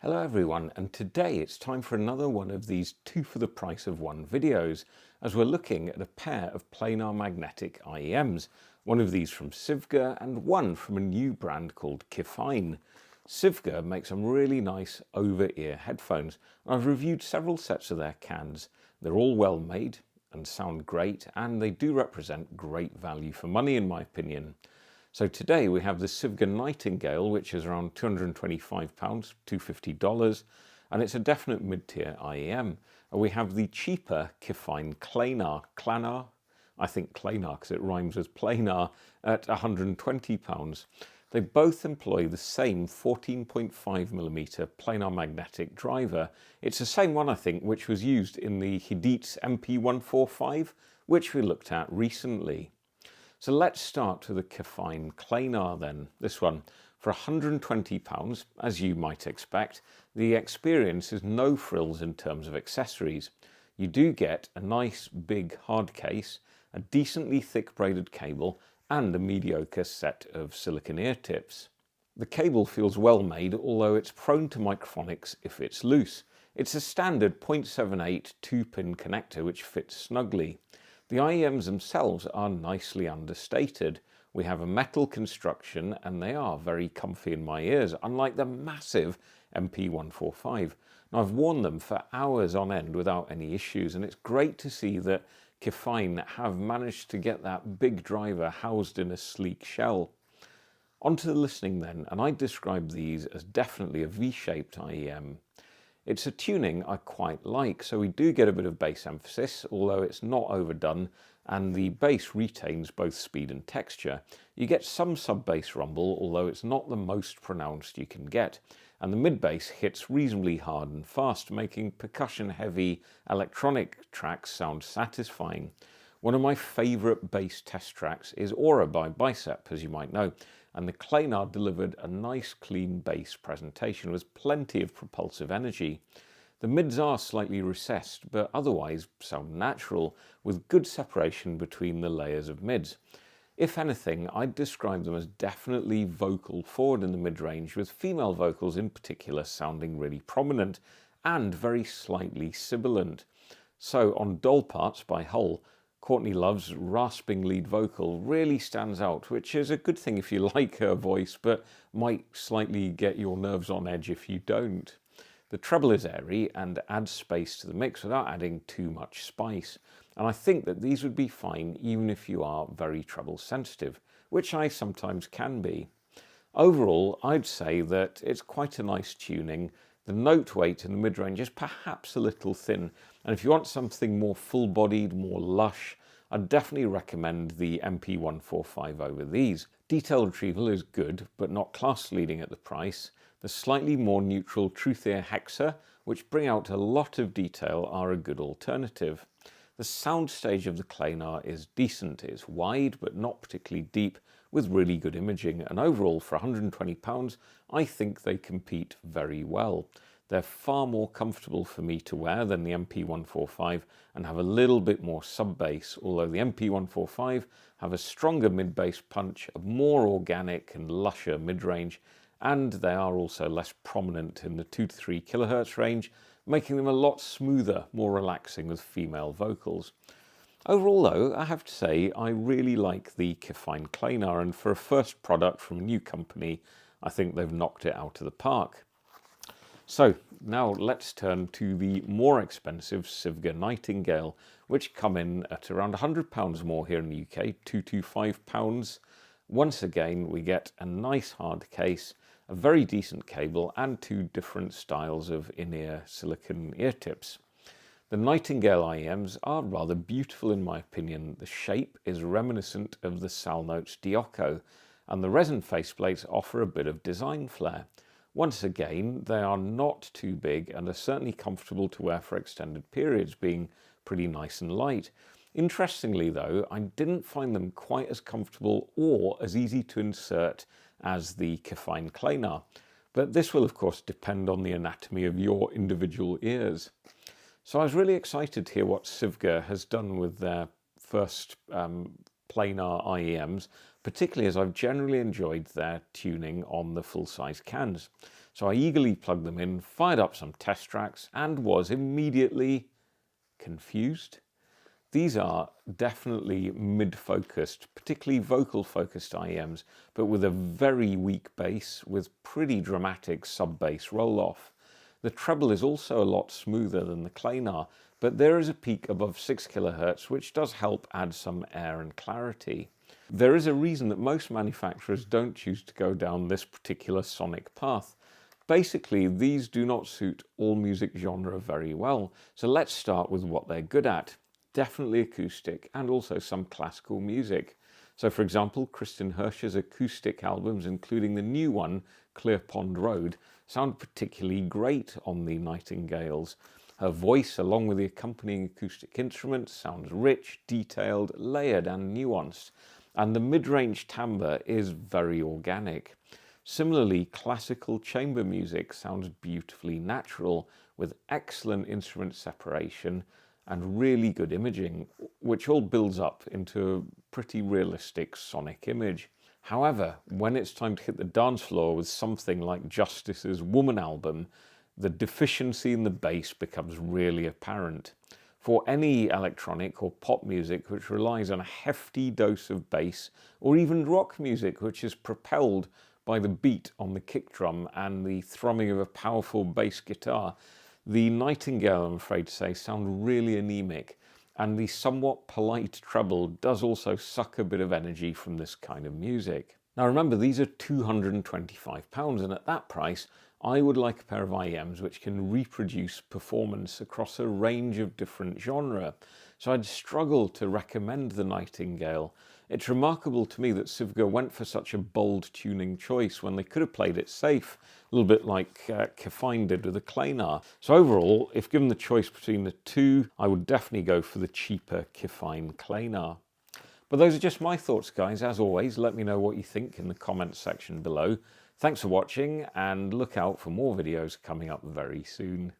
Hello everyone, and today it's time for another one of these 2 for the price of 1 videos, as we're looking at a pair of planar magnetic IEMs, one of these from Sivga and one from a new brand called Kefine. Sivga makes some really nice over-ear headphones, and I've reviewed several sets of their cans. They're all well made and sound great, and they do represent great value for money in my opinion. So today we have the Sivga Nightingale, which is around £225, $250, and it's a definite mid-tier IEM. And we have the cheaper Kefine klanar, I think klanar because it rhymes with planar, at £120. They both employ the same 14.5mm planar magnetic driver. It's the same one, I think, which was used in the Hidit's MP145, which we looked at recently. So let's start with the Kefine klanar then. This one, for £120, as you might expect, the experience is no frills in terms of accessories. You do get a nice big hard case, a decently thick braided cable, and a mediocre set of silicone ear tips. The cable feels well made, although it's prone to microphonics if it's loose. It's a standard 0.78 2-pin connector which fits snugly. The IEMs themselves are nicely understated. We have a metal construction and they are very comfy in my ears, unlike the massive MP145. Now, I've worn them for hours on end without any issues, and it's great to see that Kefine have managed to get that big driver housed in a sleek shell. Onto the listening then, and I describe these as definitely a V-shaped IEM. It's a tuning I quite like, so we do get a bit of bass emphasis, although it's not overdone, and the bass retains both speed and texture. You get some sub-bass rumble, although it's not the most pronounced you can get, and the mid-bass hits reasonably hard and fast, making percussion-heavy electronic tracks sound satisfying. One of my favourite bass test tracks is Aura by Bicep, as you might know, and the klanar delivered a nice clean bass presentation with plenty of propulsive energy. The mids are slightly recessed, but otherwise sound natural, with good separation between the layers of mids. If anything, I'd describe them as definitely vocal forward in the mid-range, with female vocals in particular sounding really prominent and very slightly sibilant. So on Doll Parts by Hull, Courtney Love's rasping lead vocal really stands out, which is a good thing if you like her voice, but might slightly get your nerves on edge if you don't. The treble is airy and adds space to the mix without adding too much spice, and I think that these would be fine even if you are very treble sensitive, which I sometimes can be. Overall, I'd say that it's quite a nice tuning. The note weight in the mid-range is perhaps a little thin, and if you want something more full-bodied, more lush, I'd definitely recommend the MP145 over these. Detail retrieval is good, but not class-leading at the price. The slightly more neutral Truth Ear Hexa, which bring out a lot of detail, are a good alternative. The soundstage of the klanar is decent. It's wide, but not particularly deep, with really good imaging, and overall for £120 I think they compete very well. They're far more comfortable for me to wear than the MP145 and have a little bit more sub-bass, although the MP145 have a stronger mid-bass punch, a more organic and lusher mid-range, and they are also less prominent in the 2 to 3 kHz range, making them a lot smoother, more relaxing with female vocals. Overall though, I have to say I really like the Kefine klanar, and for a first product from a new company, I think they've knocked it out of the park. So now let's turn to the more expensive Sivga Nightingale, which come in at around £100 more here in the UK, £225. Once again, we get a nice hard case, a very decent cable, and 2 different styles of in-ear silicone ear tips. The Nightingale IEMs are rather beautiful in my opinion. The shape is reminiscent of the Salnotes Diocco, and the resin faceplates offer a bit of design flair. Once again, they are not too big and are certainly comfortable to wear for extended periods, being pretty nice and light. Interestingly though, I didn't find them quite as comfortable or as easy to insert as the Kefine klanar, but this will of course depend on the anatomy of your individual ears. So I was really excited to hear what Sivga has done with their first planar IEMs, particularly as I've generally enjoyed their tuning on the full-size cans. So I eagerly plugged them in, fired up some test tracks, and was immediately confused. These are definitely mid-focused, particularly vocal-focused IEMs, but with a very weak bass with pretty dramatic sub-bass roll-off. The treble is also a lot smoother than the klanar, but there is a peak above 6 kHz, which does help add some air and clarity. There is a reason that most manufacturers don't choose to go down this particular sonic path. Basically, these do not suit all music genre very well, so let's start with what they're good at. Definitely acoustic and also some classical music. So for example, Kristen Hirsch's acoustic albums, including the new one, Clear Pond Road, sound particularly great on the Nightingales. Her voice, along with the accompanying acoustic instruments, sounds rich, detailed, layered and nuanced, and the mid-range timbre is very organic. Similarly, classical chamber music sounds beautifully natural, with excellent instrument separation and really good imaging, which all builds up into a pretty realistic sonic image. However, when it's time to hit the dance floor with something like Justice's Woman album, the deficiency in the bass becomes really apparent. For any electronic or pop music which relies on a hefty dose of bass, or even rock music which is propelled by the beat on the kick drum and the thrumming of a powerful bass guitar, the Nightingale, I'm afraid to say, sound really anemic, and the somewhat polite treble does also suck a bit of energy from this kind of music. Now remember, these are £225, and at that price I would like a pair of IEMs which can reproduce performance across a range of different genres. So I'd struggle to recommend the Nightingale. It's remarkable to me that Sivga went for such a bold tuning choice when they could have played it safe, a little bit like Kefine did with the klanar. So overall, if given the choice between the two, I would definitely go for the cheaper Kefine klanar. But those are just my thoughts, guys. As always, let me know what you think in the comments section below. Thanks for watching, and look out for more videos coming up very soon.